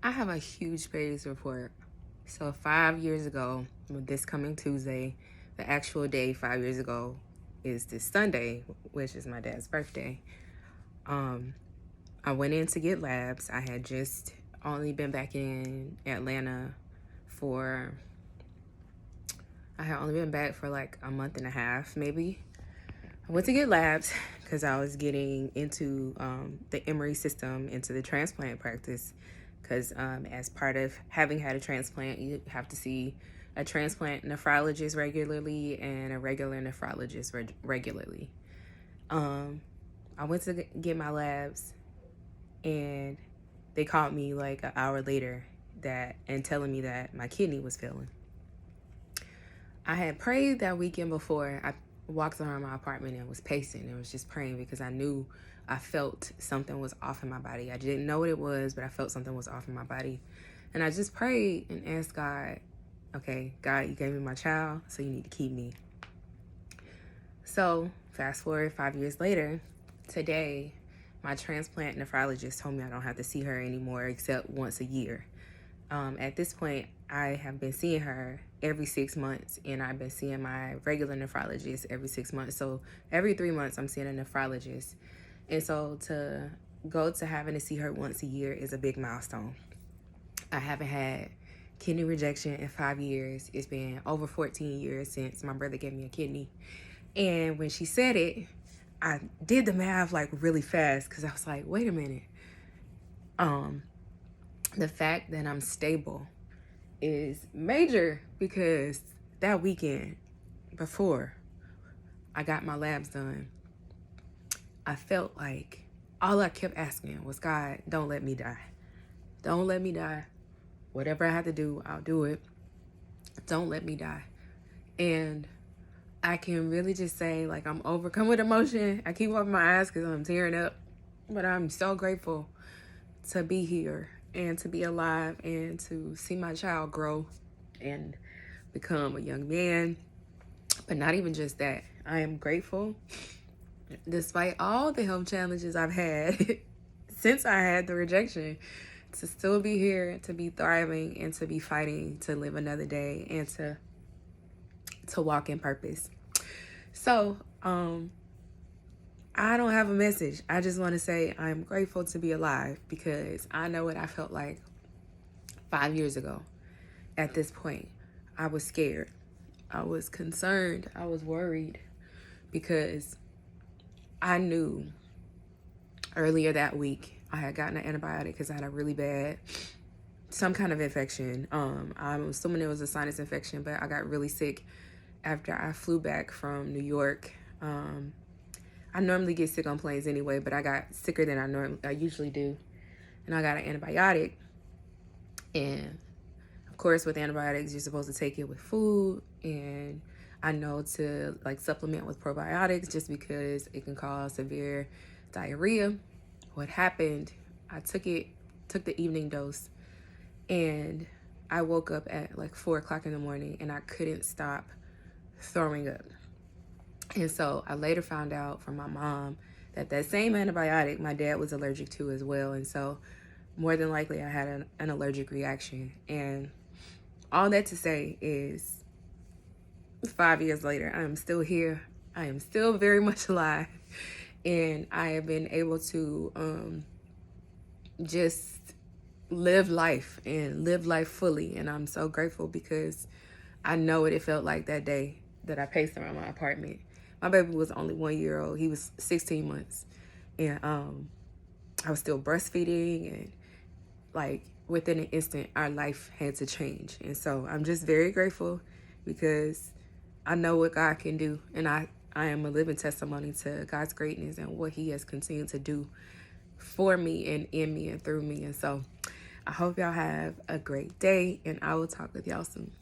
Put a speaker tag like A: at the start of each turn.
A: I have a huge praise report. So 5 years ago, this coming Tuesday, the actual day 5 years ago is this Sunday, which is my dad's birthday. I went in to get labs. I had just only been back in Atlanta for, I had only been back for like a month and a half, maybe. I went to get labs because I was getting into the Emory system, into the transplant practice. Because as part of having had a transplant, you have to see a transplant nephrologist regularly and a regular nephrologist regularly. I went to get my labs, and they called me like an hour later and telling me that my kidney was failing. I had prayed that weekend before. I walked around my apartment and was pacing and was just praying because I felt something was off in my body. I didn't know what it was, but I felt something was off in my body. And I just prayed and asked God, okay, God, you gave me my child, so you need to keep me. So fast forward 5 years later, today, my transplant nephrologist told me I don't have to see her anymore except once a year. At this point, I have been seeing her every 6 months, and I've been seeing my regular nephrologist every 6 months. So every 3 months, I'm seeing a nephrologist. And so to go to having to see her once a year is a big milestone. I haven't had kidney rejection in 5 years. It's been over 14 years since my brother gave me a kidney. And when she said it, I did the math like really fast because I was like, wait a minute. The fact that I'm stable is major because that weekend before I got my labs done, I felt like all I kept asking was, God, don't let me die. Don't let me die. Whatever I have to do, I'll do it. Don't let me die. And I can really just say, like, I'm overcome with emotion. I keep wiping my eyes because I'm tearing up. But I'm so grateful to be here and to be alive and to see my child grow and become a young man. But not even just that. I am grateful, despite all the health challenges I've had since I had the rejection, to still be here, to be thriving, and to be fighting to live another day and to walk in purpose. So, I don't have a message. I just want to say I'm grateful to be alive because I know what I felt like 5 years ago. At this point, I was scared. I was concerned. I was worried because I knew earlier that week I had gotten an antibiotic because I had a really bad, some kind of infection. I'm assuming it was a sinus infection, but I got really sick after I flew back from New York. I normally get sick on planes anyway, but I got sicker than I usually do. And I got an antibiotic. And of course, with antibiotics, you're supposed to take it with food. And I know to like supplement with probiotics just because it can cause severe diarrhea. What happened, I took the evening dose, and I woke up at like 4 o'clock in the morning and I couldn't stop throwing up. And so I later found out from my mom that same antibiotic my dad was allergic to as well. And so more than likely I had an allergic reaction. And all that to say is 5 years later, I am still here. I am still very much alive. And I have been able to just live life and live life fully. And I'm so grateful because I know what it felt like that day that I paced around my apartment. My baby was only 1 year old. He was 16 months. And I was still breastfeeding, and like within an instant, our life had to change. And so I'm just very grateful because I know what God can do. And I am a living testimony to God's greatness and what he has continued to do for me and in me and through me. And so I hope y'all have a great day, and I will talk with y'all soon.